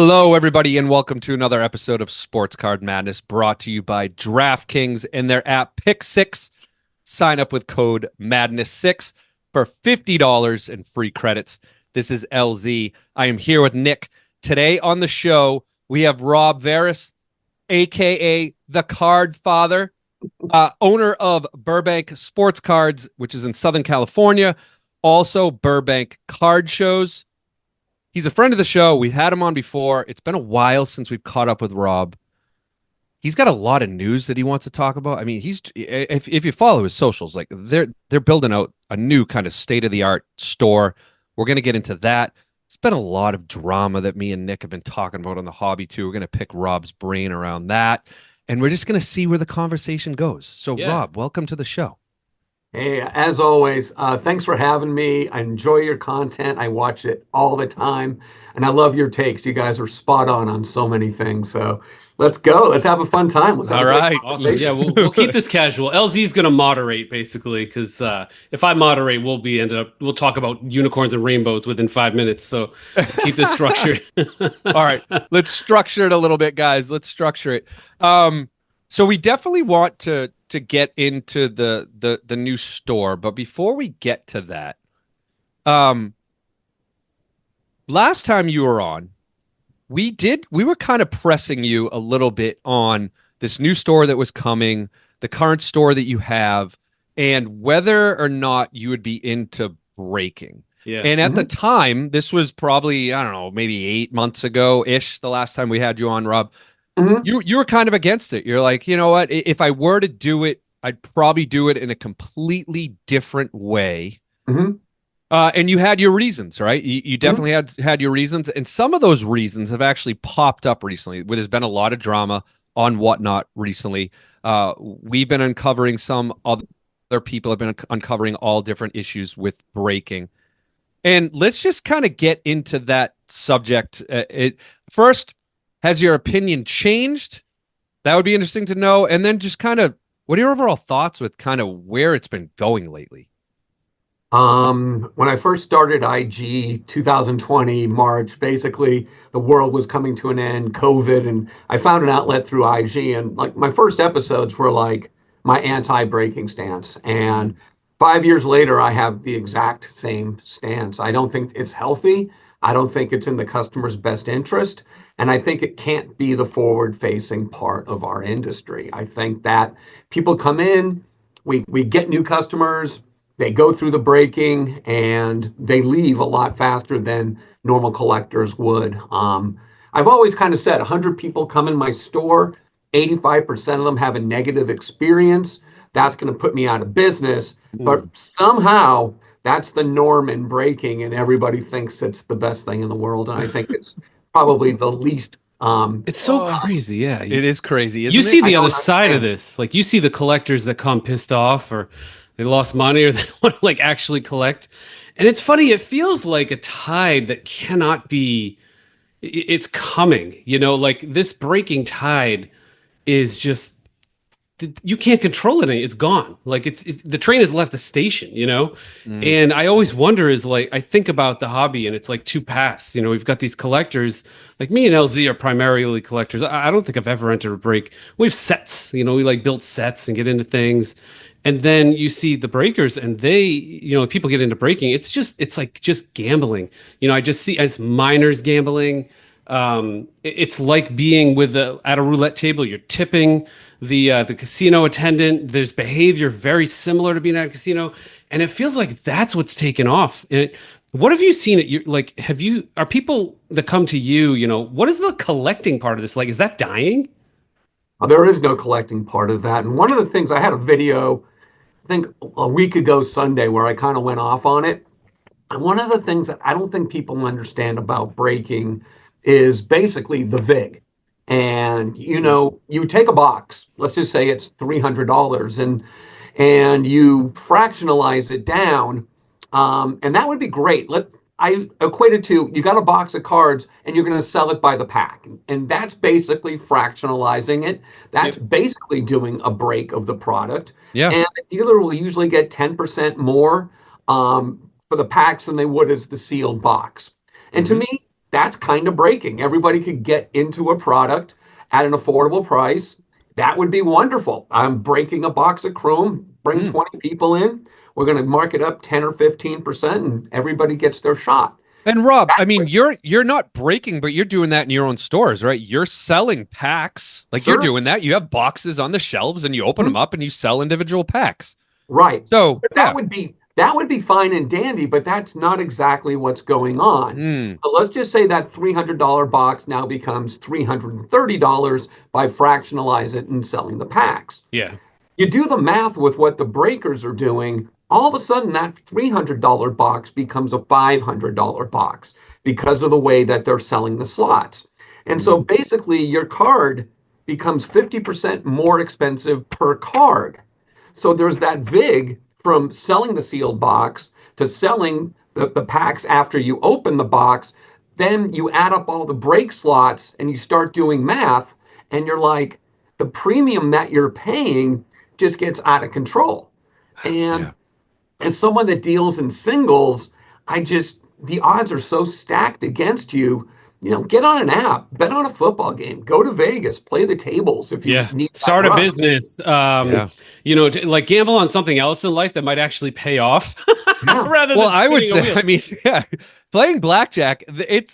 Hello, everybody, and welcome to another episode of Sports Card Madness brought to you by DraftKings and their app Pick Six. Sign up with code Madness6 for $50 in free credits. This is LZ. I am here with Nick. Today on the show, we have Rob Veras, aka the Card Father, owner of Burbank Sports Cards, which is in Southern California, also Burbank Card Shows. He's a friend of the show. We've had him on before. It's been a while since we've caught up with Rob. He's got a lot of news that he wants to talk about. I mean, if you follow his socials, like they're building out a new kind of state-of-the-art store. We're going to get into that. It's been a lot of drama that me and Nick have been talking about on the hobby too. We're going to pick Rob's brain around that, and we're just going to see where the conversation goes. So, yeah. Rob, welcome to the show. Hey, as always, thanks for having me. I enjoy your content. I watch it all the time, and I love your takes. You guys are spot on so many things. So let's go. Let's have a fun time. All right. Awesome. Yeah, we'll keep this casual. LZ's going to moderate, basically, because if I moderate, we'll talk about unicorns and rainbows within 5 minutes. So keep this structured. All right. Let's structure it a little bit, guys. Let's structure it. So we definitely want to get into the new store, but before we get to that, last time you were on, we were kind of pressing you a little bit on this new store that was coming, the current store that you have, and whether or not you would be into breaking. Yeah. And at the time, this was probably, I don't know, maybe 8 months ago-ish, the last time we had you on, Rob. You were kind of against it. You're like, you know what? If I were to do it, I'd probably do it in a completely different way. And you had your reasons, right? You definitely had your reasons. And some of those reasons have actually popped up recently, where there's been a lot of drama on Whatnot recently. We've been uncovering some other people have been uncovering all different issues with breaking. And let's just kind of get into that subject. First, has your opinion changed? That would be interesting to know. And then just kind of, what are your overall thoughts with kind of where it's been going lately? When I first started IG 2020 March, basically the world was coming to an end, COVID, and I found an outlet through IG. And like my first episodes were like my anti-breaking stance. And 5 years later, I have the exact same stance. I don't think it's healthy. I don't think it's in the customer's best interest. And I think it can't be the forward-facing part of our industry. I think that people come in, we get new customers, they go through the breaking, and they leave a lot faster than normal collectors would. I've always kind of said 100 people come in my store, 85% of them have a negative experience. That's going to put me out of business. But somehow that's the norm in breaking, and everybody thinks it's the best thing in the world. And I think it's probably the least. It's so crazy. Yeah. It is crazy. You see the other side of this. Like, you see the collectors that come pissed off, or they lost money, or they want to like actually collect. And it's funny. It feels like a tide that cannot be, it's coming, like this breaking tide is just, you can't control it. It's gone. Like it's the train has left the station, And I always wonder is like, I think about the hobby and it's like two paths, we've got these collectors, like me and LZ are primarily collectors. I don't think I've ever entered a break. We have sets, we like build sets and get into things. And then you see the breakers and they, people get into breaking. It's like just gambling. I just see as minors gambling. It's like being at a roulette table. You're tipping the casino attendant. There's behavior very similar to being at a casino, and it feels like that's what's taken off. And what have you seen? Are people that come to you? What is the collecting part of this? Like, is that dying? There is no collecting part of that. And one of the things, I had a video, I think a week ago Sunday, where I kind of went off on it. And one of the things that I don't think people understand about breaking is basically the VIG. And, you take a box, let's just say it's $300, and you fractionalize it down. And that would be great. I equate it to, you got a box of cards and you're going to sell it by the pack. And that's basically fractionalizing it. That's basically doing a break of the product. Yeah. And the dealer will usually get 10% more for the packs than they would as the sealed box. And to me, that's kind of breaking. Everybody could get into a product at an affordable price. That would be wonderful. I'm breaking a box of Chrome, bring Mm. 20 people in. We're going to mark it up 10 or 15%, and everybody gets their shot. And Rob, I That's mean, what, you're not breaking, but you're doing that in your own stores, right? You're selling packs, like you're sure. doing that. You have boxes on the shelves, and you open them up, and you sell individual packs. Right. So, But yeah. that would be fine and dandy, but that's not exactly what's going on. Mm. But let's just say that $300 box now becomes $330 by fractionalize it and selling the packs. Yeah. You do the math with what the breakers are doing, all of a sudden that $300 box becomes a $500 box because of the way that they're selling the slots. And so Mm. basically your card becomes 50% more expensive per card. So there's that VIG from selling the sealed box to selling the packs after you open the box. Then you add up all the break slots and you start doing math, and you're like, the premium that you're paying just gets out of control. Yeah. And as someone that deals in singles, the odds are so stacked against you. Get on an app, bet on a football game, go to Vegas, play the tables if you Yeah. need that Start a rush. business. Yeah. Like gamble on something else in life that might actually pay off Yeah. rather Well, than I would spinning a say, wheel. I mean, yeah, playing blackjack,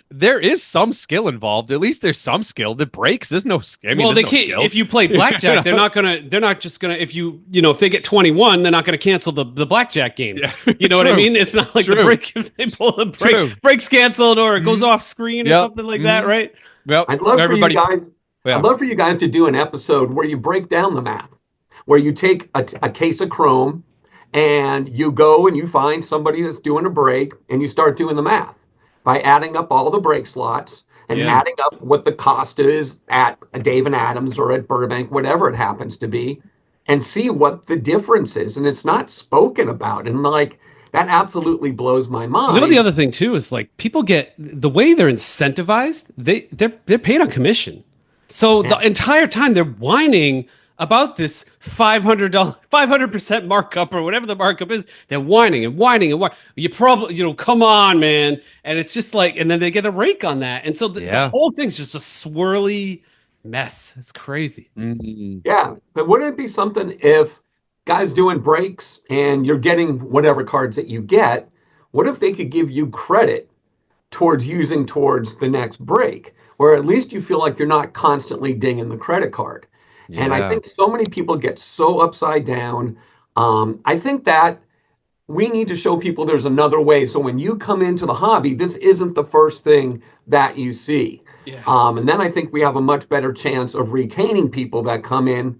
there is some skill involved. At least there's some skill. The breaks, there's no skill. I mean, Well, there's they no can't. skill. If you play blackjack, they're not just gonna. If they get 21, they're not gonna cancel the blackjack game. Yeah. You know what I True. mean? It's not like the True. break. If they pull the True. break's canceled or it goes Mhm. off screen or Yep. something like that, Mhm. right? Well, I'd love for you everybody. guys. I'd Yeah. love for you guys to do an episode where you break down the math, where you take a case of Chrome and you go and you find somebody that's doing a break and you start doing the math by adding up all the break slots and Yeah. adding up what the cost is at a Dave and Adams or at Burbank, whatever it happens to be, and see what the difference is. And it's not spoken about. And like, that absolutely blows my mind. You know, the other thing too is like people get the way they're incentivized. They're paid on commission, so the Yeah. entire time they're whining about this $500, 500% markup or whatever the markup is. They're whining and whining and whining. You probably, come on, man. And it's just like, and then they get a rake on that, and so the Yeah. whole thing's just a swirly mess. It's crazy. Mm. Yeah, but wouldn't it be something if guys doing breaks and you're getting whatever cards that you get, what if they could give you credit towards using towards the next break, where at least you feel like you're not constantly dinging the credit card? And I Yeah. think so many people get so upside down. I think that we need to show people there's another way. So when you come into the hobby, this isn't the first thing that you see. Yeah. And then I think we have a much better chance of retaining people that come in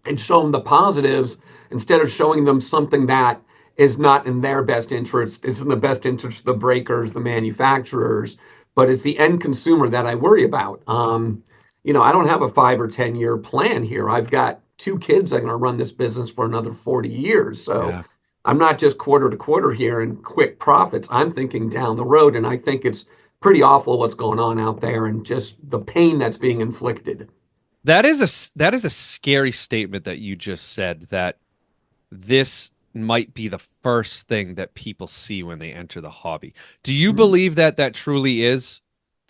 and show them the positives instead of showing them something that is not in their best interest. It's in the best interest of the breakers, the manufacturers, but it's the end consumer that I worry about. I don't have a 5 or 10 year plan here. I've got two kids that are going to run this business for another 40 years. So Yeah. I'm not just quarter to quarter here and quick profits. I'm thinking down the road, and I think it's pretty awful what's going on out there and just the pain that's being inflicted. That is a scary statement that you just said, that this might be the first thing that people see when they enter the hobby. Do you believe that that truly is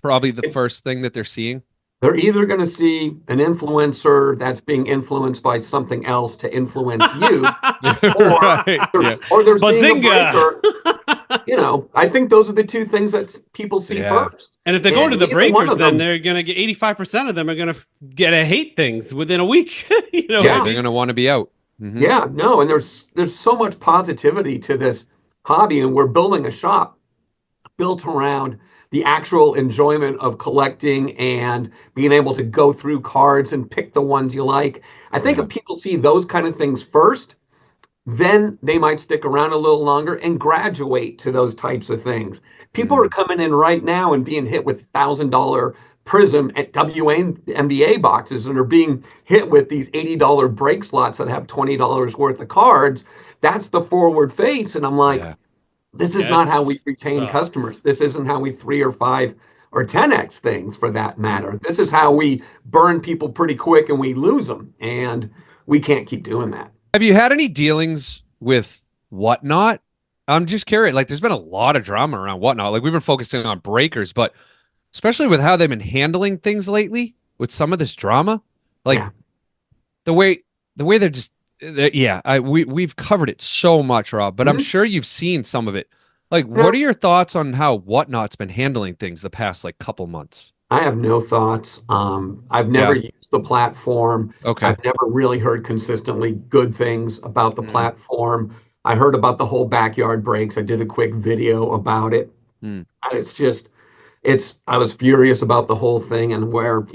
probably the first thing that they're seeing? They're either going to see an influencer that's being influenced by something else to influence you, or Right. Yeah. they're seeing a Bazinga! breaker. I think those are the two things that people see Yeah. first. And if they go And to the either one breakers, of then them- they're gonna get 85% of them are gonna get to hate things within a week. You know, Yeah. what I They're mean? going to want to be out. Mhm. Yeah, no, and there's so much positivity to this hobby, and we're building a shop built around the actual enjoyment of collecting and being able to go through cards and pick the ones you like. I think Yeah. if people see those kind of things first, then they might stick around a little longer and graduate to those types of things. People are coming in right now and being hit with $1,000 Prism at WNBA boxes and are being hit with these $80 break slots that have $20 worth of cards. That's the forward face. And I'm like, Yeah. this is Yeah, not how we it's- retain sucks. customers. This isn't how we 3 or 5 or 10x things for that matter. This is how we burn people pretty quick and we lose them. And we can't keep doing that. Have you had any dealings with Whatnot? I'm just curious. Like, there's been a lot of drama around Whatnot. Like, we've been focusing on breakers, but especially with how they've been handling things lately with some of this drama. Like Yeah. the way they're just yeah, we've covered it so much, Rob, but I'm Mhm. sure you've seen some of it. Like, Yeah. what are your thoughts on how Whatnot's been handling things the past like couple months? I have no thoughts. I've never Yeah. used the platform. Okay. I've never really heard consistently good things about the Mm, platform. I heard about the whole backyard breaks. I did a quick video about it. mm, And I was furious about the whole thing and where,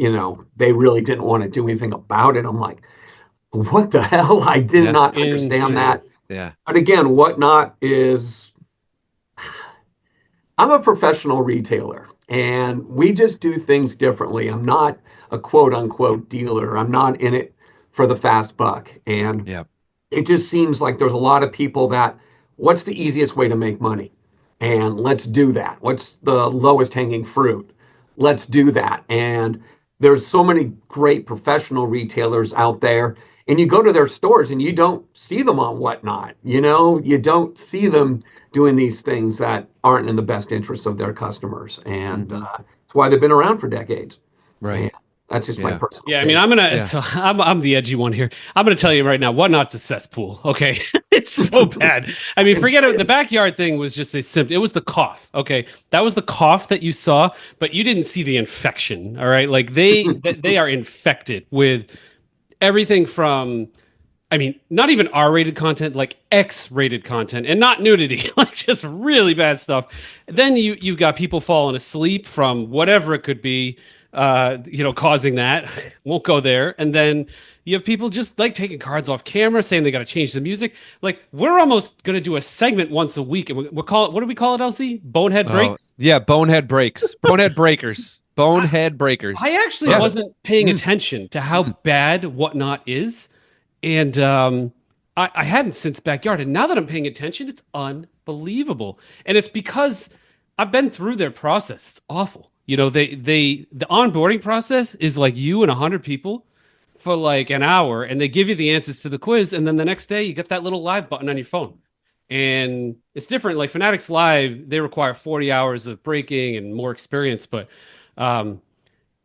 they really didn't want to do anything about it. I'm like, what the hell? I did yeah. not understand Insane. that. Yeah. But again, Whatnot is I'm a professional retailer and we just do things differently. I'm not a quote unquote dealer. I'm not in it for the fast buck. And Yeah. it just seems like there's a lot of people that what's the easiest way to make money? And let's do that. What's the lowest hanging fruit? Let's do that. And there's so many great professional retailers out there. And you go to their stores and you don't see them on Whatnot. You don't see them doing these things that aren't in the best interest of their customers. And Hmm. that's why they've been around for decades. Right. And that's just my Yeah. personal Yeah, I mean, take. Yeah. so I'm the edgy one here. I'm gonna tell you right now, Whatnot's a cesspool. Okay, it's so bad. I mean, forget it. The backyard thing was just a symptom. It was the cough. Okay, that was the cough that you saw, but you didn't see the infection. All right, like they are infected with everything from. I mean, not even R-rated content, like X-rated content, and not nudity, like just really bad stuff. Then you've got people falling asleep from whatever it could be, causing that. Won't go there. And then you have people just like taking cards off camera, saying they got to change the music. Like we're almost gonna do a segment once a week, and we're call it. What do we call it, LC? Bonehead Oh, breaks. yeah. Bonehead breaks. Bonehead breakers. I, Bonehead breakers. I actually Yeah. wasn't paying Mm, attention to how mm, bad Whatnot is. And I hadn't since backyard, and now that I'm paying attention, it's unbelievable. And it's because I've been through their process. It's awful. The onboarding process is like you and 100 people for like an hour, and they give you the answers to the quiz, and then the next day you get that little live button on your phone. And it's different. Like Fanatics Live, they require 40 hours of breaking and more experience, but um,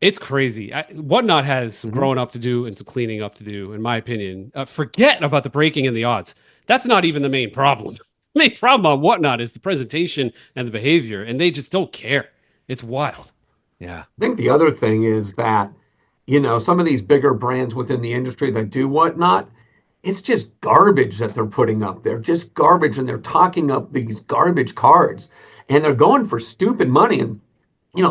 it's crazy. Whatnot has some mhm. growing up to do and some cleaning up to do, in my opinion. Forget about the breaking and the odds. That's not even the main problem. The main problem on Whatnot is the presentation and the behavior, and they just don't care. It's wild. Yeah. I think the other thing is that, some of these bigger brands within the industry that do Whatnot, it's just garbage that they're putting up there, just garbage. And they're talking up these garbage cards and they're going for stupid money. And,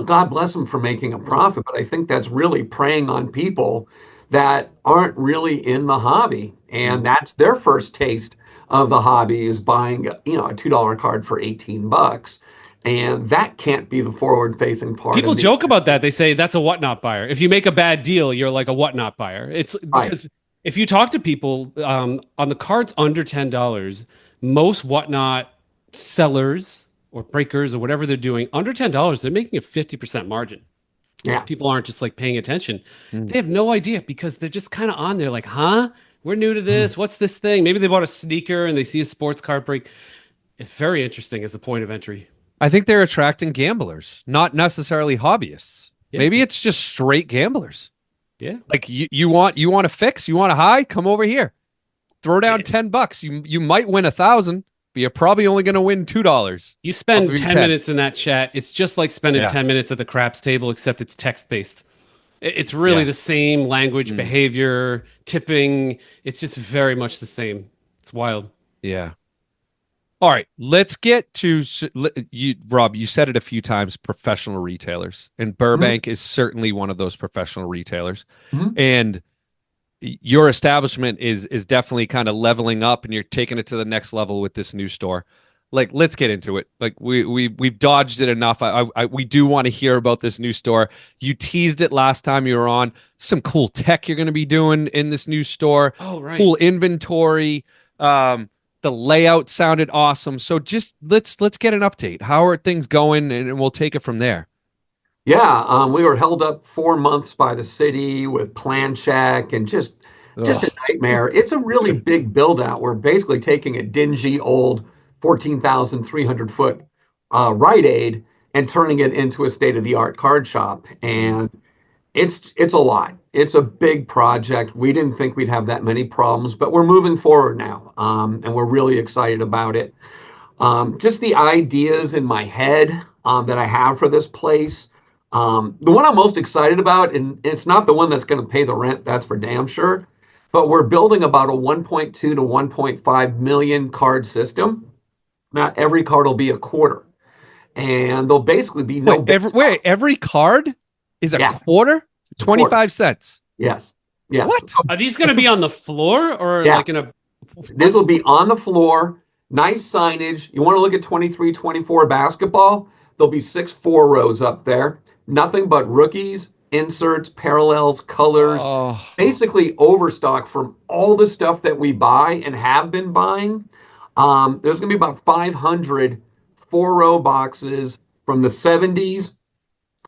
God bless them for making a profit. But I think that's really preying on people that aren't really in the hobby. And Mhm. that's their first taste of the hobby is buying, a $2 card for 18 bucks. And that can't be the forward facing part People of the joke about that. They say that's a Whatnot buyer. If you make a bad deal, you're like a Whatnot buyer. It's right. because if you talk to people on the cards under $10, most Whatnot sellers or breakers or whatever they're doing under $10, they're making a 50% margin. These Yeah. people aren't just like paying attention. Mm. They have no idea because they're just kind of on there like, huh? We're new to this. What's this thing? Maybe they bought a sneaker and they see a sports card break. It's very interesting as a point of entry. I think they're attracting gamblers, not necessarily hobbyists. Yeah. Maybe it's just straight gamblers. Yeah. Like you want a fix, you want a high, come over here. Throw down Yeah. $10. You might win 1,000, but you're probably only going to win $2 You off spend of your 10 10. minutes in that chat. It's just like spending Yeah. 10 minutes at the craps table, except it's text based. It's really Yeah. the same language, Mm. behavior, tipping. It's just very much the same. It's wild. Yeah. All right, let's get to you, Rob. You said it a few times. Professional retailers, and Mhm. Burbank is certainly one of those professional retailers. Mhm. And your establishment is definitely kind of leveling up, and you're taking it to the next level with this new store. Like, let's get into it. Like, we've dodged it enough. We do want to hear about this new store. You teased it last time you were on. Some cool tech you're going to be doing in this new store. Oh, right. Cool inventory. The layout sounded awesome. So just let's get an update. How are things going? And we'll take it from there. Yeah, we were held up 4 months by the city with plan check and just a Ugh. nightmare. It's a really big build out. We're basically taking a dingy old 14,300 foot Rite Aid and turning it into a state-of-the-art card shop. And it's a lot. It's a big project. We didn't think we'd have that many problems, but we're moving forward now, and we're really excited about it. Just the ideas in my head that I have for this place. The one I'm most excited about, and it's not the one that's going to pay the rent, that's for damn sure, but we're building about a 1.2 to 1.5 million card system. Not every card will be a quarter, and there'll basically be no. Every card is a Yeah. quarter? It's a quarter. 25 cents. Yes. Yes. What? Are these going to be on the floor or Yeah. like in a? This will be on the floor. Nice signage. You want to look at 23-24 basketball? There'll be 6 rows up there. Nothing but rookies, inserts, parallels, colors. Oh, Basically overstock from all the stuff that we buy and have been buying. There's going to be about 500 4-row boxes from the 70s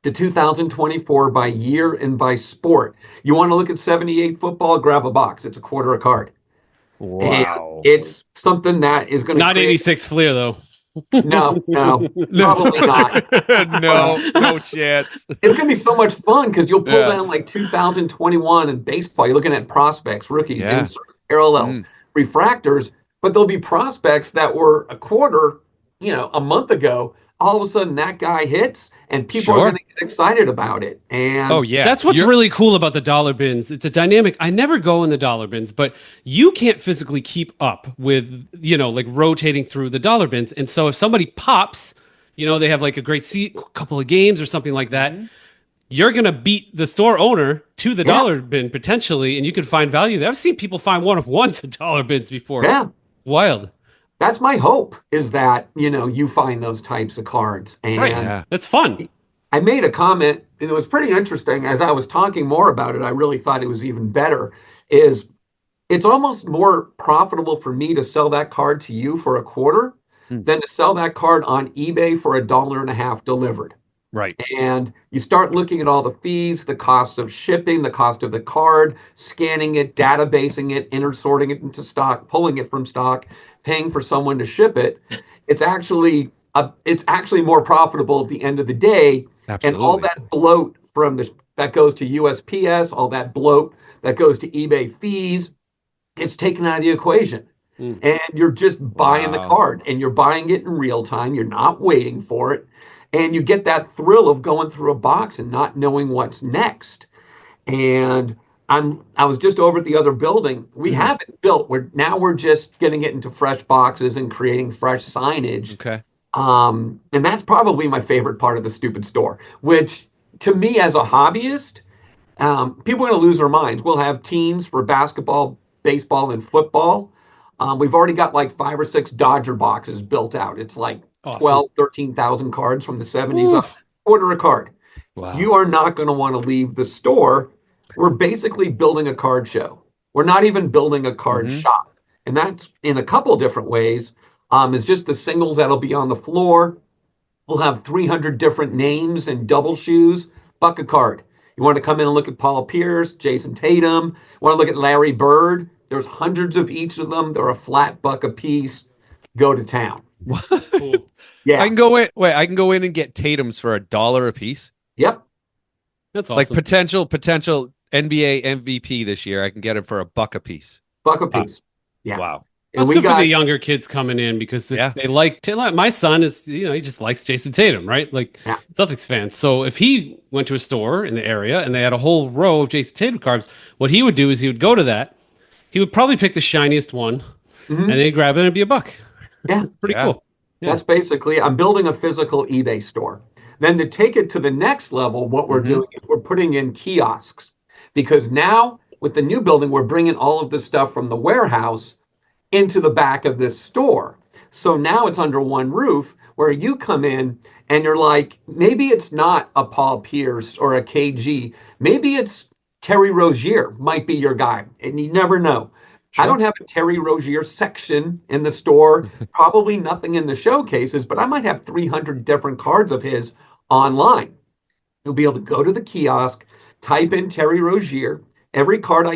to 2024 by year and by sport. You want to look at 78 football? Grab a box. It's a quarter a card. wow. And it's something that is going to Not 86 Fleer though. No, probably not. No chance. It's going to be so much fun because you'll pull Yeah. down like 2021 in baseball. You're looking at prospects, rookies, Yeah. inserts, parallels, refractors, but there'll be prospects that were a quarter, a month ago. All of a sudden that guy hits and people are Sure. going to get excited about it. And Oh, yeah. That's what's really cool about the dollar bins. It's a dynamic. I never go in the dollar bins, but you can't physically keep up with, like rotating through the dollar bins. And so if somebody pops, they have like a great couple of games or something like that, you're going to beat the store owner to the dollar bin potentially, and you can find value there. I've seen people find one of ones at dollar bins before. Yeah. Wild. That's my hope, is that, you find those types of cards. And Right. Yeah. That's fun. I made a comment, and it was pretty interesting. As I was talking more about it, I really thought it was even better. It's almost more profitable for me to sell that card to you for a quarter than to sell that card on eBay for $1.50 delivered. Right. And you start looking at all the fees, the cost of shipping, the cost of the card, scanning it, databasing it, inserting it into stock, pulling it from stock, paying for someone to ship it. It's actually more profitable at the end of the day. Absolutely. And all that bloat that goes to USPS, all that bloat that goes to eBay fees, it's taken out of the equation. And you're just buying the card, and you're buying it in real time. You're not waiting for it. And you get that thrill of going through a box and not knowing what's next. And I was just over at the other building. We have it built. We're just getting it into fresh boxes and creating fresh signage. Okay. And that's probably my favorite part of the stupid store, which to me as a hobbyist, people are going to lose their minds. We'll have teams for basketball, baseball, and football. We've already got like 5 or 6 Dodger boxes built out. It's like Awesome. 12, 13,000 cards from the 70s up, quarter a card. Wow. You are not going to want to leave the store. We're basically building a card show. We're not even building a card shop. And that's in a couple different ways. Is just the singles that'll be on the floor. We'll have 300 different names and double shoes, buck a card. You want to come in and look at Paul Pierce, Jason Tatum, you want to look at Larry Bird. There's hundreds of each of them. They're a flat buck a piece. Go to town. That's cool. Yeah. I can go in. Wait, I can go in and get Tatum's for $1 a piece. Yep. That's awesome. Like potential NBA MVP this year. I can get him for $1 a piece. Buck a piece. Yeah. Wow. And That's we good for got the younger kids coming in because if they like my son is he just likes Jason Tatum, right? Like Celtics fan. So if he went to a store in the area and they had a whole row of Jason Tatum cards, what he would do is he would go to that. He would probably pick the shiniest one and then he'd grab it and it'd be $1. Yeah. That's pretty cool. Yeah. That's basically, I'm building a physical eBay store. Then to take it to the next level, what we're doing is we're putting in kiosks, because now with the new building, we're bringing all of this stuff from the warehouse into the back of this store. So now it's under one roof where you come in and you're like, maybe it's not a Paul Pierce or a KG. Maybe it's Terry Rozier might be your guy, and you never know. Sure. I don't have a Terry Rozier section in the store, probably nothing in the showcases, but I might have 300 different cards of his online. You'll be able to go to the kiosk, type in Terry Rozier. Every card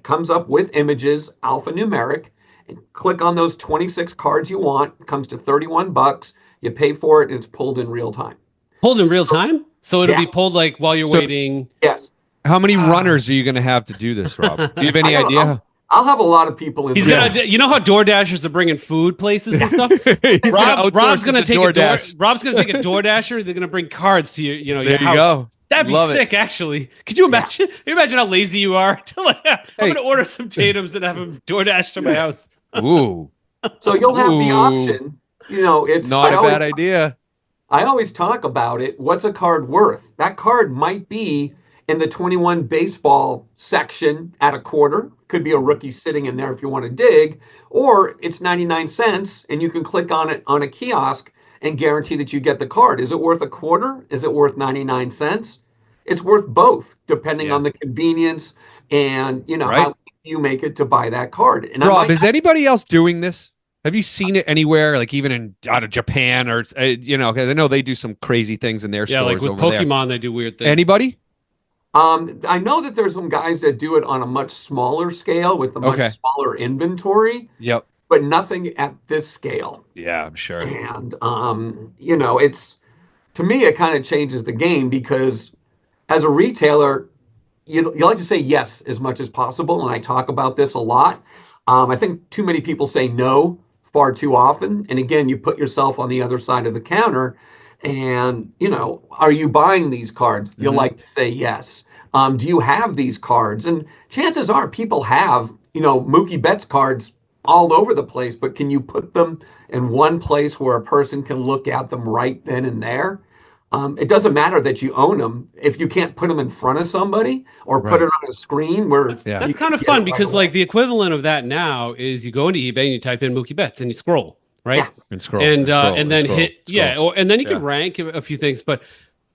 comes up with images, alphanumeric, and click on those 26 cards you want. It comes to $31. You pay for it, and it's pulled in real time. Pulled in real time? So it'll Yeah. be pulled like while you're So waiting. Yes. how many runners are you going to have to do this, Rob? Do you have any idea? I'll have a lot of people in He's there. gonna, you know how DoorDashers are bringing food places and stuff. He's going to Rob's outsource gonna it to take DoorDash. Rob's gonna take a DoorDasher. They're gonna bring cards to your There your you house. go. That'd be Love it. sick, actually. Could you imagine? Can you imagine how lazy you are? To like, I'm Hey. gonna order some Tatum's and have them DoorDash to my house. Ooh, So you'll have the Ooh. option. It's not a bad idea. I always talk about it. What's a card worth? That card might be in the 21 baseball section at a quarter. Could be a rookie sitting in there if you want to dig, or it's 99 cents and you can click on it on a kiosk and guarantee that you get the card. Is it worth a quarter? Is it worth 99 cents? It's worth both, depending on the convenience and how you make it to buy that card. And Rob, is anybody else doing this? Have you seen it anywhere, like even out of Japan or because I know they do some crazy things in their Yeah, stores like with over Pokemon, there. they do weird things. Anybody? I know that there's some guys that do it on a much smaller scale with a much smaller inventory. Yep. But nothing at this scale. Yeah, I'm sure. And it's, to me, it kind of changes the game because as a retailer, you like to say yes as much as possible, and I talk about this a lot. I think too many people say no far too often, and again, you put yourself on the other side of the counter, and are you buying these cards? You'll like to say yes. Do you have these cards? And chances are people have Mookie Betts cards all over the place, but can you put them in one place where a person can look at them right then and there? It doesn't matter that you own them if you can't put them in front of somebody or put it on a screen where that's kind of fun because like the equivalent of that now is you go into eBay and you type in Mookie Betts and you scroll, right? Yeah. And scroll. And then scroll, hit scroll. and then you can rank a few things, but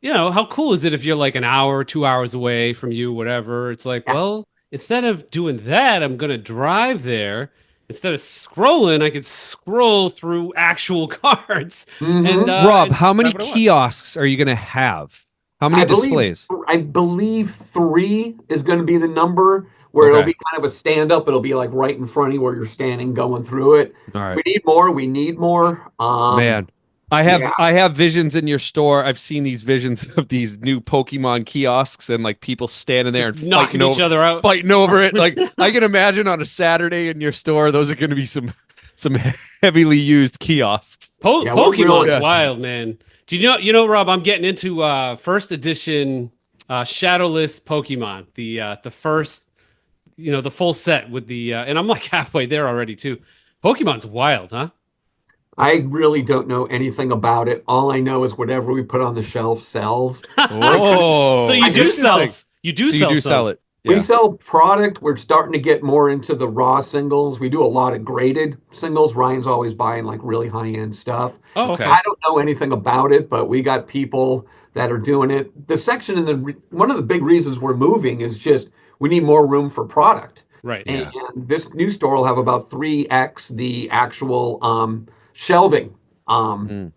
how cool is it if you're like an hour, 2 hours away from you, whatever? It's like, well, instead of doing that, I'm gonna drive there. Instead of scrolling, I could scroll through actual cards. And Rob, and how many grab what I want. kiosks are you going to have? How many displays? I believe 3 is going to be the number where it'll be kind of a stand up. It'll be like right in front of you where you're standing going through it. All right. We need more. We need more. Man, I have visions in your store. I've seen these visions of these new Pokemon kiosks and like people standing there Just and knocking each other out. fighting over it. Like I can imagine on a Saturday in your store, those are going to be some heavily used kiosks. Pokemon's wild, man. Do you know, Rob? I'm getting into first edition Shadowless Pokemon, the first, the full set with the, and I'm like halfway there already too. Pokemon's wild, huh? I really don't know anything about it. All I know is whatever we put on the shelf sells. Oh, so you do sell it. We sell product. We're starting to get more into the raw singles. We do a lot of graded singles. Ryan's always buying like really high-end stuff. Oh, okay. I don't know anything about it, but we got people that are doing it. The section one of the big reasons we're moving is just we need more room for product. Right. And this new store will have about 3x the actual shelving in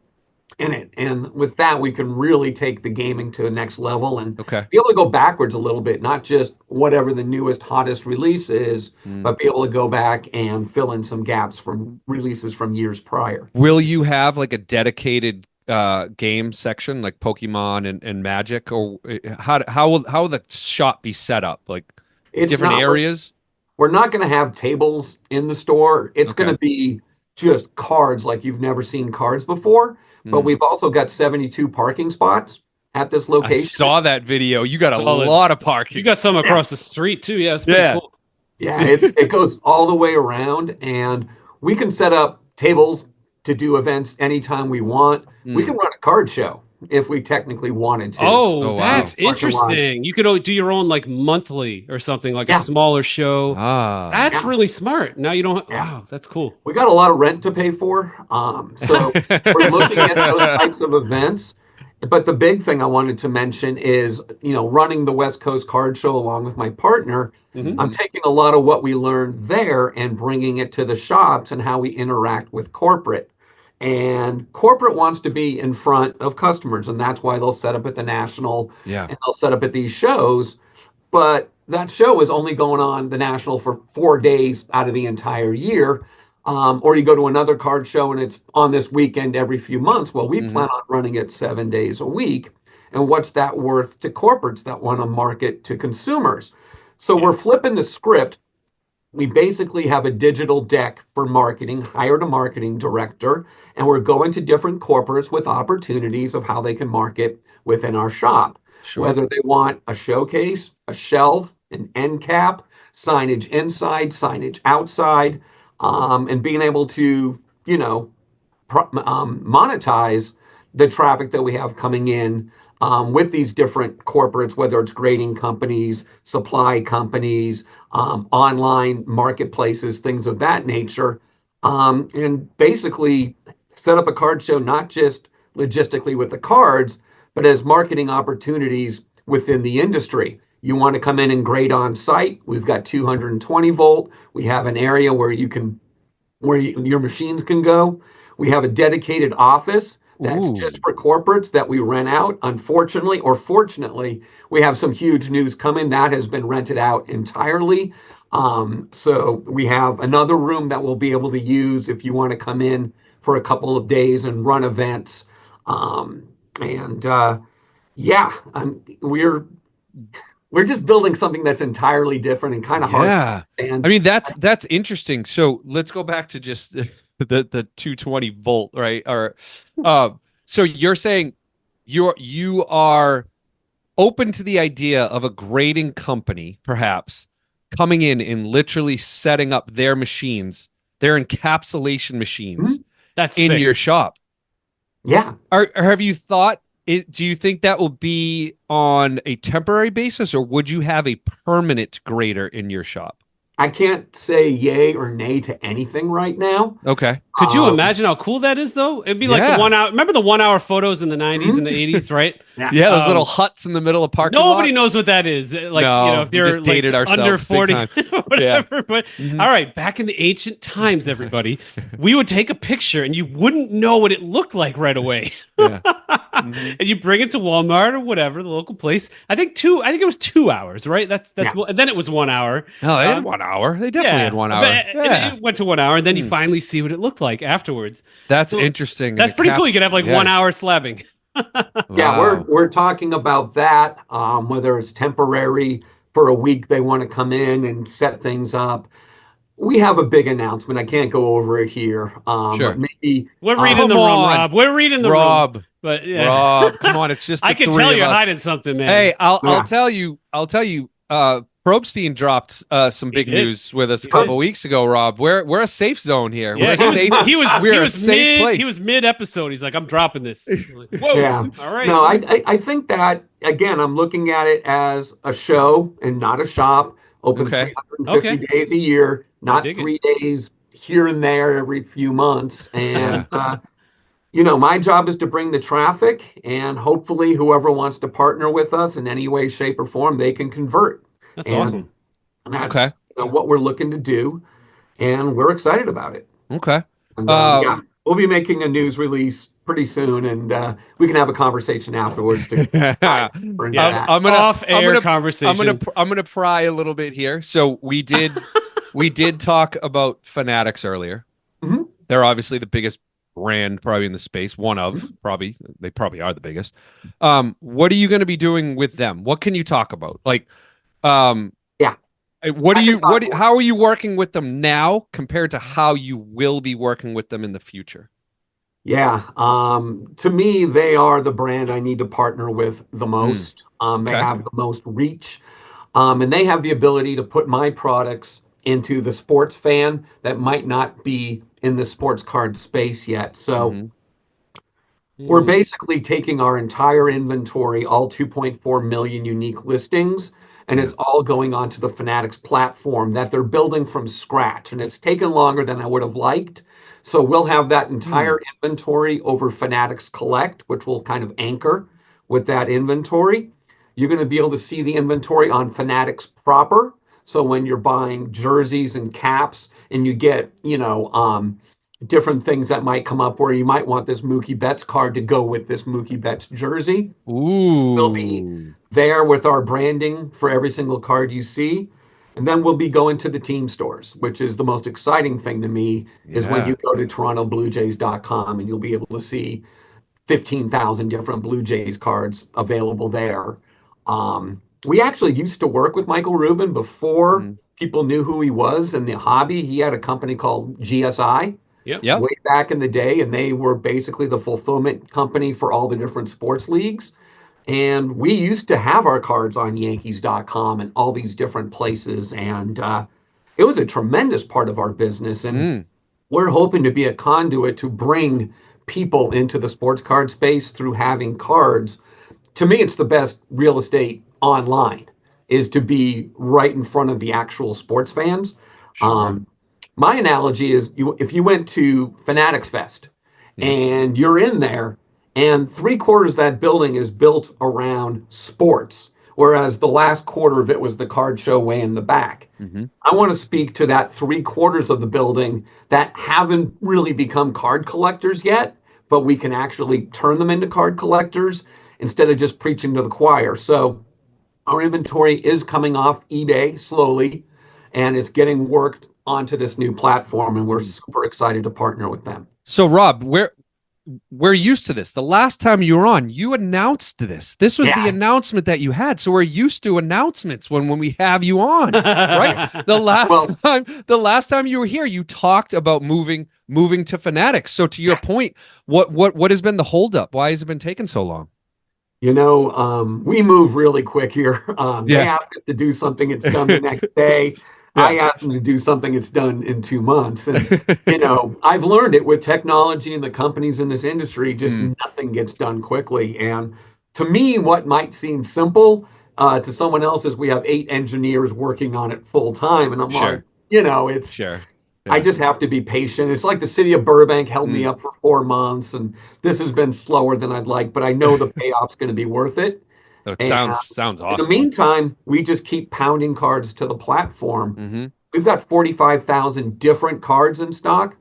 it. And with that, we can really take the gaming to the next level and be able to go backwards a little bit, not just whatever the newest, hottest release is, but be able to go back and fill in some gaps from releases from years prior. Will you have like a dedicated game section like Pokemon and Magic, or how will the shop be set up? Like different areas? We're not going to have tables in the store. It's going to be just cards like you've never seen cards before. But we've also got 72 parking spots at this location. I saw that video. You got a lot of parking. You got some across the street too. Yeah, it's pretty cool. Yeah, it goes all the way around, and we can set up tables to do events anytime we want. We can run a card show if we technically wanted to. Oh, that's interesting. You could do your own like monthly or something, like a smaller show. That's really smart. Now you don't. Wow, that's cool. We got a lot of rent to pay for, so we're looking at those types of events. But the big thing I wanted to mention is, running the West Coast Card Show along with my partner. I'm taking a lot of what we learned there and bringing it to the shops and how we interact with corporate. And corporate wants to be in front of customers, and that's why they'll set up at the National and they'll set up at these shows. But that show is only going on the National for 4 days out of the entire year. or you go to another card show and it's on this weekend every few months. Well, we Hmm. plan on running it 7 days a week. And what's that worth to corporates that want to market to consumers? So Yeah. we're flipping the script. We basically have a digital deck for marketing, hired a marketing director, and we're going to different corporates with opportunities of how they can market within our shop. Sure. Whether they want a showcase, a shelf, an end cap, signage inside, signage outside, and being able to, monetize the traffic that we have coming in with these different corporates, whether it's grading companies, supply companies, online marketplaces, things of that nature, and basically set up a card show not just logistically with the cards, but as marketing opportunities within the industry. You want to come in and grade on site? We've got 220 volt. We have an area where your machines can go. We have a dedicated office that's just Ooh. for corporates that we rent out. Unfortunately, or fortunately, we have some huge news coming that has been rented out entirely. So we have another room that we'll be able to use if you want to come in for a couple of days and run events. And yeah, we're just building something that's entirely different and kind of hard to Yeah. I understand. mean, that's interesting. So let's go back to just the 220 volt, right? Or uh so you're saying you are open to the idea of a grading company, perhaps, coming in and literally setting up their machines, their encapsulation machines Mhm. That's in your sick. shop. Yeah. Or have you thought do you think that will be on a temporary basis, or would you have a permanent grader in your shop? I can't say yay or nay to anything right now. Okay. Could you Um, imagine how cool that is, though? It'd be like the Yeah. 1 hour. Remember the 1 hour photos in the 90s and the mhm. 80s, right? Yeah. Yeah, those little Um, huts in the middle of parking Nobody lots. knows what that is. Like, No, if we you're just like dated under ourselves big 40, time. Yeah. whatever. But Hmm. all right, back in the ancient times, everybody, we would take a picture and you wouldn't know what it looked like right away. Yeah. Hmm. And you bring it to Walmart or whatever, the local place. I think it was 2 hours, right? Yeah. And then it was 1 hour. Oh, they had Um, 1 hour. They definitely had yeah, 1 hour. and Yeah. it went to 1 hour, and then you Hmm. finally see what it looked like afterwards. That's So interesting. And that's the pretty cool. You caps. could have like Yeah. 1 hour slabbing. Yeah, we're Wow. we're talking about that. Whether it's temporary for a week, they want to come in and set things up. We have a big announcement. I can't go over it here, but Sure. maybe We're reading Come the room, on, Rob. We're reading the room. Rob. But yeah, Rob, come on. It's just I the can three tell of you're us. hiding something, man. Hey, I'll yeah. tell you. I'll tell you. Probstein dropped some He big did. news with us a He couple did. weeks ago. Rob, we're a safe zone here. We're Yeah, a safe. he We're a was safe place. mid episode. He's like, I'm dropping this. I'm like, whoa, Yeah. all right. No, I think that again, I'm looking at it as a show and not a shop. Open Okay. 350 Okay. days a year, I not dig it. 3 days here and there every few months. Yeah. And my job is to bring the traffic, and hopefully, whoever wants to partner with us in any way, shape, or form, they can convert. That's And awesome. Okay. that's what we're looking to do, and we're excited about it. Okay. And Uh, yeah, we'll be making a news release pretty soon, and we can have a conversation afterwards to dive deeper into Yeah. that. I'm gonna Off I'm air gonna conversation. I'm gonna pry a little bit here. So we did talk about Fanatics earlier. Mhm. They're obviously the biggest brand probably in the space. One of Mhm. probably they probably are the biggest. What are you going to be doing with them? What can you talk about? Like, um, Yeah, what do I you can talk more. how are you working with them now compared to how you will be working with them in the future? Yeah, to me, they are the brand I need to partner with the Mm, most. They okay. have the most reach, and they have the ability to put my products into the sports fan that might not be in the sports card space yet. So Hmm. we're Hmm. basically taking our entire inventory, all 2.4 million unique listings, and Yeah. it's all going onto the Fanatics platform that they're building from scratch. And it's taken longer than I would have liked. So we'll have that Hmm. entire inventory over Fanatics Collect, which will kind of anchor with that inventory. You're going to be able to see the inventory on Fanatics proper. So when you're buying jerseys and caps and you get, different things that might come up where you might want this Mookie Betts card to go with this Mookie Betts jersey. We'll be Ooh. there with our branding for every single card you see. And then we'll be going to the team stores, which is the most exciting thing to me, is when Yeah. you go to TorontoBlueJays.com and you'll be able to see 15,000 different Blue Jays cards available there. We actually used to work with Michael Rubin before Mhm. people knew who he was in the hobby. He had a company called GSI Yep. Yep. way back in the day, and they were basically the fulfillment company for all the different sports leagues. And we used to have our cards on Yankees.com and all these different places. And it was a tremendous part of our business. And Mm. we're hoping to be a conduit to bring people into the sports card space through having cards. To me, it's the best real estate online, is to be right in front of the actual sports fans. Sure. Um, my analogy is, if you went to Fanatics Fest Mhm. and you're in there and 3/4 of that building is built around sports, whereas the last quarter of it was the card show way in the back. Mhm. I want to speak to that 3/4 of the building that haven't really become card collectors yet, but we can actually turn them into card collectors instead of just preaching to the choir. So our inventory is coming off eBay slowly, and it's getting worked onto this new platform, and we're Mm. super excited to partner with them. So Rob, we're used to this. The last time you were on, you announced this. This was the Yeah, announcement that you had. So we're used to announcements when we have you on, right? well, The last time you were here, you talked about moving to Fanatics. So to your point, what has been the holdup? Why has it been taking so long? we move really quick here. They Yeah. ask us to do something, it's done the next day. Yeah. I ask them to do something, it's done in 2 months. And, I've learned it with technology and the companies in this industry, just Mm, nothing gets done quickly. And to me, what might seem simple to someone else is we have 8 engineers working on it full time. And I'm like, sure. it's Sure. I Yeah. just have to be patient. It's like the city of Burbank held me Mm. up for 4 months, and this has been slower than I'd like, but I know the payoff's going to be worth it. Oh, it And sounds in the awesome. meantime, we just keep pounding cards to the platform. Hmm. We've got 45,000 different cards in stock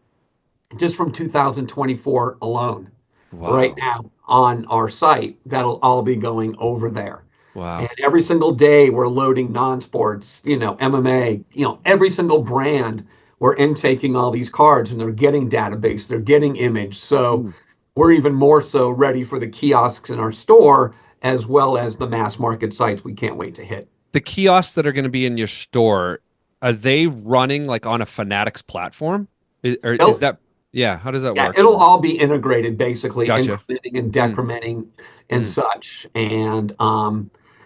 just from 2024 alone right Wow. now on our site. That'll all be going over there. And Wow. every single day we're loading non-sports, MMA, every single brand, we're intaking all these cards and they're getting database, they're getting image. So Mm. we're even more so ready for the kiosks in our store as well as the mass market sites we can't wait to hit. The kiosks that are going to be in your store, are they running like on a Fanatics platform? Or is It'll, that, yeah, how does that yeah, work? it'll all be integrated basically, Gotcha. incrementing and Mm, decrementing and mm. such. And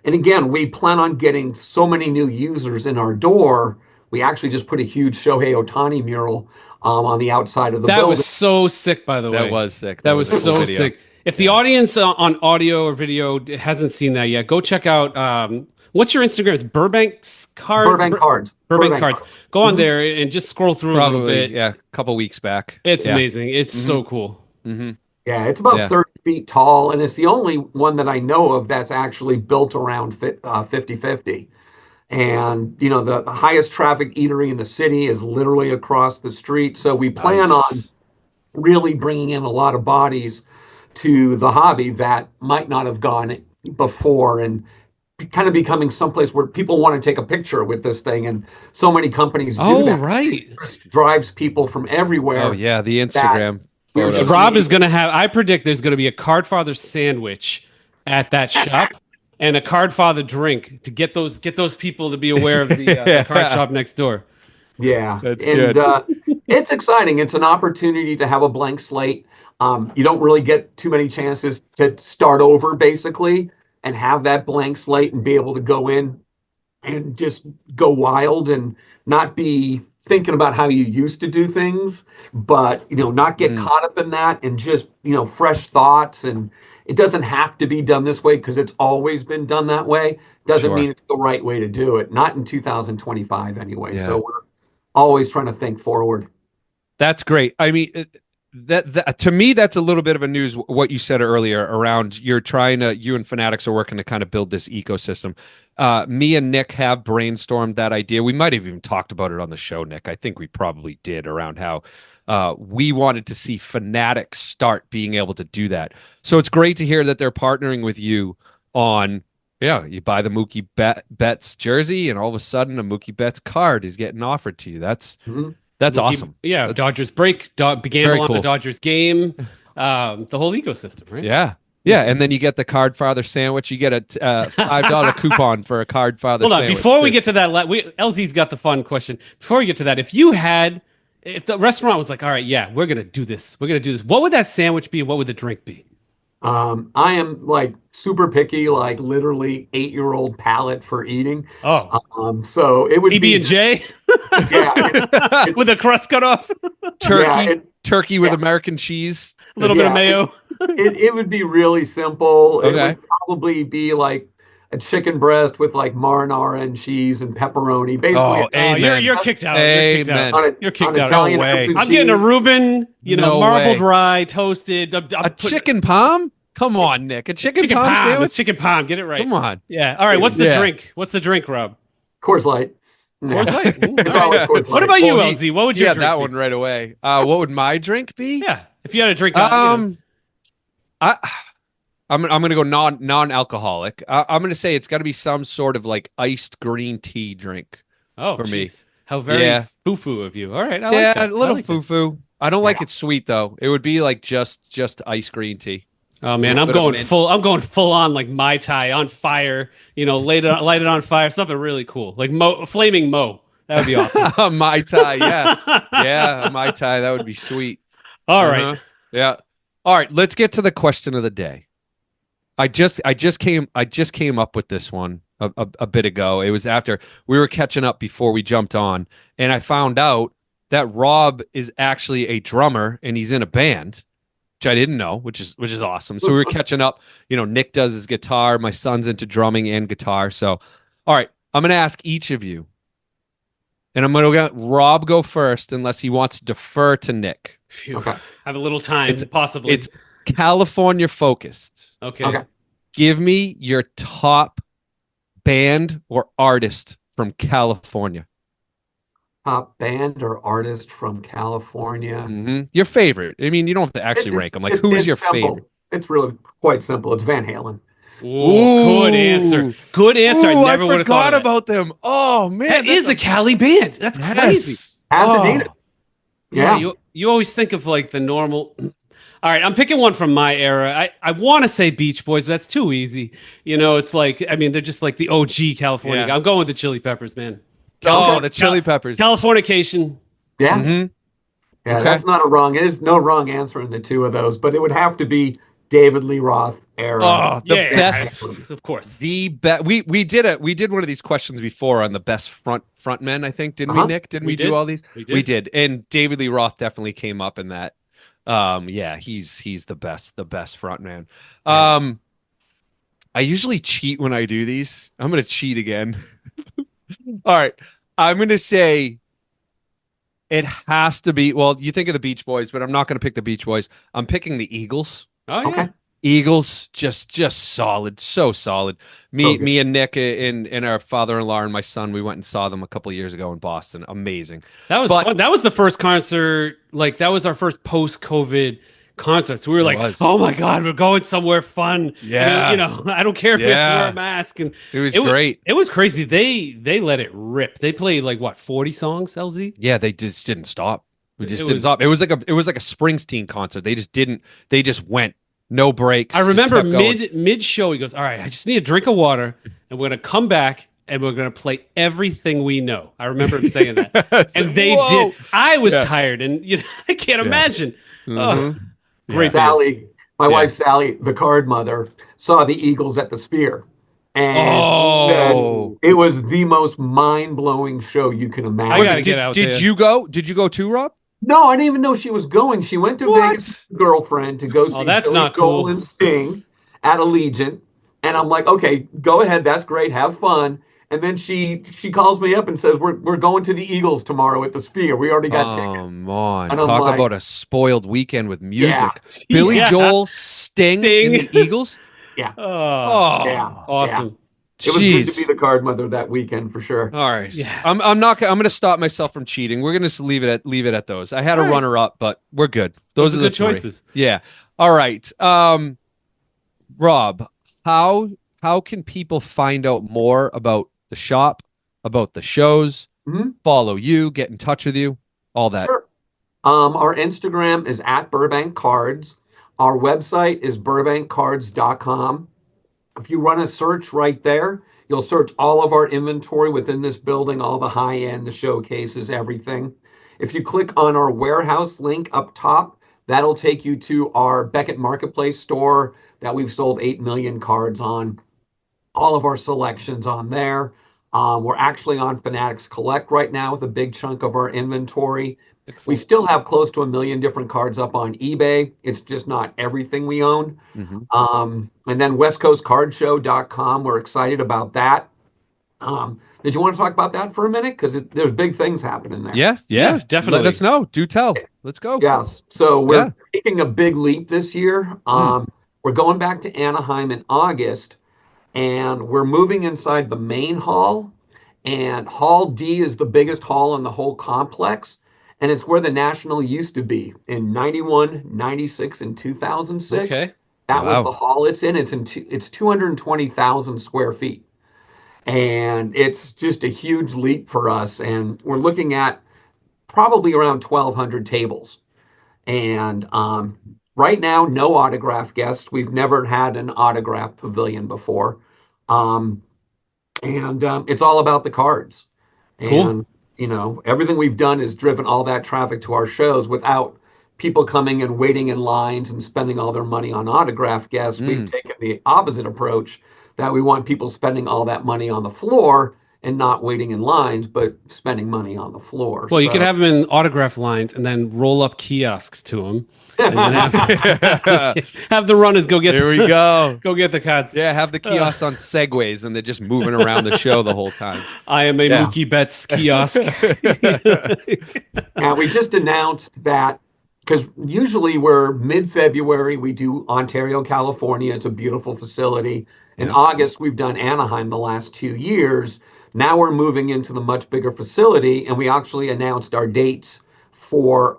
again, we plan on getting so many new users in our door. We actually just put a huge Shohei Ohtani mural on the outside of the That was building. so sick, by the That way. was sick. That That was was a cool so video. sick. If the Yeah. audience on audio or video hasn't seen that yet, go check out. What's your Instagram? It's Burbank cards. Burbank Burbank Cards. cards. Go on Mhm. there and just scroll through a little Probably, bit. yeah, a couple weeks back. It's Yeah. amazing. It's Hmm. so cool. Hmm. Yeah, it's about Yeah. 30 feet tall, and it's the only one that I know of that's actually built around 50/50. And, the highest traffic eatery in the city is literally across the street. So we plan on Nice. really bringing in a lot of bodies to the hobby that might not have gone before, and kind of becoming someplace where people want to take a picture with this thing. And so many companies do Oh, that. right. It just drives people from Oh everywhere yeah, the that Instagram we're Yeah, just photos. Rob is amazed. going to have, I predict there's going to be a Cardfather sandwich at that shop and a Cardfather drink to get those people to be aware of the card Yeah, shop next door. Yeah. that's And good. it's exciting. It's an opportunity to have a blank slate. You don't really get too many chances to start over, basically, and have that blank slate and be able to go in and just go wild and not be thinking about how you used to do things, but not get Mm, caught up in that, and just fresh thoughts. And it doesn't have to be done this way because it's always been done that way. Doesn't sure. mean it's the right way to do it. Not in 2025 anyway. Yeah. So we're always trying to think forward. That's great. I mean, that to me, that's a little bit of a news. What you said earlier around you and Fanatics are working to kind of build this ecosystem. Me and Nick have brainstormed that idea. We might have even talked about it on the show, Nick. I think we probably did, around how we wanted to see Fanatics start being able to do that. So it's great to hear that they're partnering with you on Yeah, you buy the Betts jersey, and all of a sudden, a Mookie Betts card is getting offered to you. That's Mhm. awesome. Yeah, That's Dodgers break, gamble very on a cool. Dodgers game, the whole ecosystem, right? Yeah. Yeah, and then you get the Card Father sandwich. You get a $5 coupon for a Card Father Hold on, sandwich. before we get to that, LZ's got the fun question. Before we get to that, if the restaurant was like, all right, yeah, we're gonna do this, what would that sandwich be, and what would the drink be? I am like super picky, like literally 8-year-old palate for eating. Oh, So it would PB be and J yeah, with the crust cut off, turkey, turkey with yeah. American cheese. a little bit of mayo. It would be really simple. It Okay. would probably be like a chicken breast with like marinara and cheese and pepperoni. Basically, Oh, Oh, amen. you're kicked out. Amen. You're kicked on out. Italian No way. herbs and I'm getting a cheese. Reuben, No marbled way. rye, toasted. A chicken palm? Come on, Nick. A chicken palm sandwich? It's chicken palm. Get it right. Come on. Yeah. All right. What's the Yeah. drink? What's the drink, Rob? Coors Light. Coors Light. It's All always right. Coors Light. What about you, Well, LZ? What would your Yeah, drink that be? one right away. What would my drink be? Yeah. If you had a drink, I I'm gonna go non-alcoholic. I'm gonna say it's got to be some sort of like iced green tea drink. oh, for me. jeez. How very Yeah. foo-foo of you. All right. I Yeah, like that. a little I like that. foo-foo. I don't like it sweet though. It would be like just iced green tea. Oh man, A I'm little bit of going mint. full. I'm going full on like Mai Tai on fire. Light it on fire. Something really cool, like flaming Mo. That would be awesome. A Mai Tai, yeah. Yeah, a Mai Tai, that would be sweet. All Uh-huh. right. Yeah. All right, let's get to the question of the day. I just came up with this one a bit ago. It was after we were catching up before we jumped on, and I found out that Rob is actually a drummer and he's in a band, which I didn't know, which is awesome. So we were catching up. Nick does his guitar, my son's into drumming and guitar. So, all right, I'm going to ask each of you. And I'm going to let Rob go first unless he wants to defer to Nick. Phew. Okay. Have a little time, possibly. It's California focused. okay. Okay. Give me your top band or artist from California. Top band or artist from California. Your favorite. I mean, you don't have to actually rank them. Like, who is your simple. favorite? It's really quite simple. It's Van Halen. Ooh, good answer. Good answer. Ooh, I never would have thought forgot of that. about them. Oh man, That is a Cali band. That's crazy. Pasadena. Yeah, Yeah. you always think of like the normal. All right, I'm picking one from my era. I want to say Beach Boys, but that's too easy. It's like, I mean, they're just like the OG California. Yeah. I'm going with the Chili Peppers, man. Oh, the Chili Peppers. Californication. Yeah. Mhm. Yeah, Okay. that's not a wrong. It is no wrong answer in the two of those, but it would have to be David Lee Roth era. Oh, the Yeah, best. of course. The best. We did one of these questions before on the best frontmen. I think didn't we, Nick? Didn't we We do did. all these? We did. And David Lee Roth definitely came up in that. Yeah, he's the best frontman. I usually cheat when I do these. I'm gonna cheat again. All right, I'm gonna say it has to be. Well, you think of the Beach Boys, but I'm not gonna pick the Beach Boys. I'm picking the Eagles. Oh yeah. Okay. Eagles, just solid, so solid. So good. Me and Nick and our father-in-law and my son, we went and saw them a couple of years ago in Boston. Amazing. That was But- fun. That was the first concert. Like that was our first post-COVID concert. So we were like, was. "Oh my god, we're going somewhere fun." Yeah. And, I don't care if we have to Yeah. wear a mask. And It was wa- great. It was crazy. They let it rip. They played like what 40 songs, LZ? Yeah, they just didn't stop. We just It didn't was- stop. It was like a Springsteen concert. They just didn't. They just went. No breaks. I just remember kept going. mid show, he goes, "All right, I just need a drink of water, and we're gonna come back and we're gonna play everything we know." I remember him saying that, It's and like, they whoa. did. I was Yeah. tired, and I can't imagine. Oh, Mhm. great band. Sally, my Yeah. wife Sally, the card mother, saw the Eagles at the Sphere, and Oh. it was the most mind-blowing show you can I imagine. gotta get out Did there. you go? Did you go too, Rob? No, I didn't even know she was going. She went to What? Vegas with her girlfriend to go see that's Billy not Joel cool. and Sting at Allegiant. And I'm like, okay, go ahead. That's great. Have fun. And then she calls me up and says, we're going to the Eagles tomorrow at the Sphere. We already got tickets. Come on. And I'm Talk like- about a spoiled weekend with music. Yeah. Billy Yeah. Joel, Sting, Sting. and the Eagles. Yeah. Oh, Oh, Yeah. awesome. It was good to jeez. be the card mother that weekend for sure. All right. Yeah. I'm not. I'm going to stop myself from cheating. We're going to just leave it at those. I had a All right. runner up, but we're good. Those are the good three. choices. Yeah. All right. Rob, how how can people find out more about the shop, about the shows, Mhm. follow you, get in touch with you, all that? Sure. Our Instagram is at Burbank Cards. Our website is burbankcards.com. If you run a search right there, you'll search all of our inventory within this building, all the high end, the showcases, everything. If you click on our warehouse link up top, that'll take you to our Beckett Marketplace store that we've sold 8 million cards on. All of our selections on there. We're actually on Fanatics Collect right now with a big chunk of our inventory. We Excellent. still have close to 1 million different cards up on eBay. It's just not everything we own. Mm-hmm. And then westcoastcardshow.com. We're excited about that. Did you want to talk about that for a minute? Because there's big things happening there. Yeah, definitely. Let us know. Do tell. Let's go. Yes. So we're Yeah. taking a big leap this year. We're going back to Anaheim in August, and we're moving inside the main hall. And Hall D is the biggest hall in the whole complex. And it's where the National used to be in 91, 96, and 2006. Okay. That was Wow. the hall it's in. It's 220,000 square feet. And it's just a huge leap for us. And we're looking at probably around 1,200 tables. And right now, no autograph guests. We've never had an autograph pavilion before. And it's all about the cards. Cool. And, everything we've done is driven all that traffic to our shows without people coming and waiting in lines and spending all their money on autograph guests. We've taken the opposite approach that we want people spending all that money on the floor and not waiting in lines, but spending money on the floor. Well, you could have them in autograph lines and then roll up kiosks to them, and then have the runners go get. There we go. Go get the cards. Yeah, have the kiosks on segways and they're just moving around the show the whole time. I am a Yeah. Mookie Betts kiosk. And we just announced that because usually we're mid-February, we do Ontario, California. It's a beautiful facility. In Yeah. August, we've done Anaheim the last 2 years. Now we're moving into the much bigger facility, and we actually announced our dates for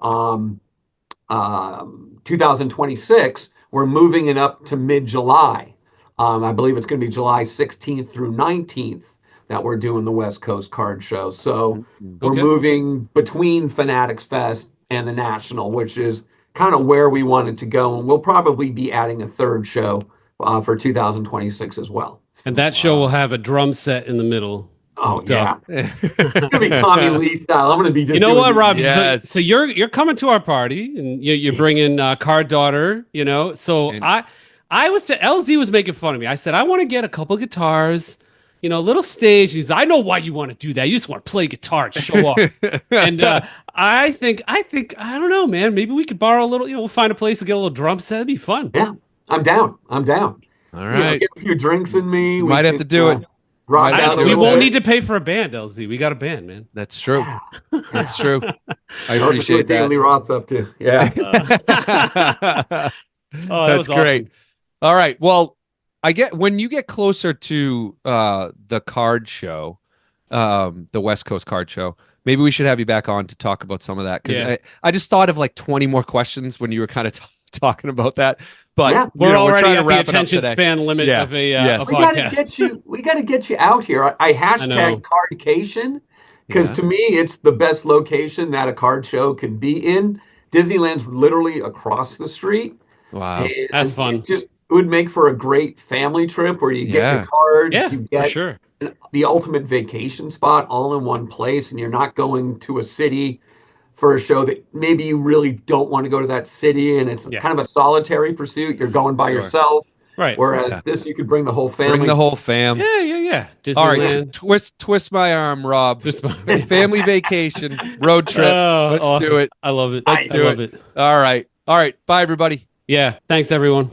2026. We're moving it up to mid-July. I believe it's going to be July 16th through 19th that we're doing the West Coast Card Show. So we're Okay. moving between Fanatics Fest and the National, which is kind of where we wanted to go. And we'll probably be adding a third show for 2026 as well. And that show will have a drum set in the middle. Oh, yeah. Duh. It's going to be Tommy Lee style. I'm going to be just You know doing what, Rob? Yes. So you're coming to our party, and you're bringing Card Daughter. So And- I was LZ was making fun of me. I said I want to get a couple guitars, a little stage. He's, I know why you want to do that. You just want to play guitar and show off. And I think I don't know, man. Maybe we could borrow a little. We'll find a place to get a little drum set. It'd be fun. Yeah, I'm down. All right. Get a few drinks in me. Might have to do it. Rock Might have out to a do We it. little won't bit. need to pay for a band, LZ. We got a band, man. That's true. That's true. I That's appreciate what Daily that. Roth's up to. Yeah. That That's was awesome. great. All right. Well, when you get closer to the card show, the West Coast Card Show, maybe we should have you back on to talk about some of that, because Yeah. I just thought of like 20 more questions when you were kind of talking about that. But Yeah. We're already trying to at the wrap it up attention today. span limit Yeah. of a Yes. We got to podcast. get you. We got to get you out here. I know. hashtag cardcation because Yeah. to me it's the best location that a card show could be in. Disneyland's literally across the street. Wow. And That's fun. it would make for a great family trip where you get Yeah. your cards, Yeah, you for get sure. the ultimate vacation spot all in one place, and you're not going to a city for a show that maybe you really don't want to go to that city, and it's Yeah. kind of a solitary pursuit. You're going by Sure. yourself. Right. Whereas Yeah. this, you could bring the whole family. Bring the whole fam. Yeah. All right. Disneyland. Twist my arm, Rob. Twist my- Family vacation, road trip. Let's awesome. do it. I love it. Let's I do love it. it. All right. Bye, everybody. Yeah. Thanks, everyone.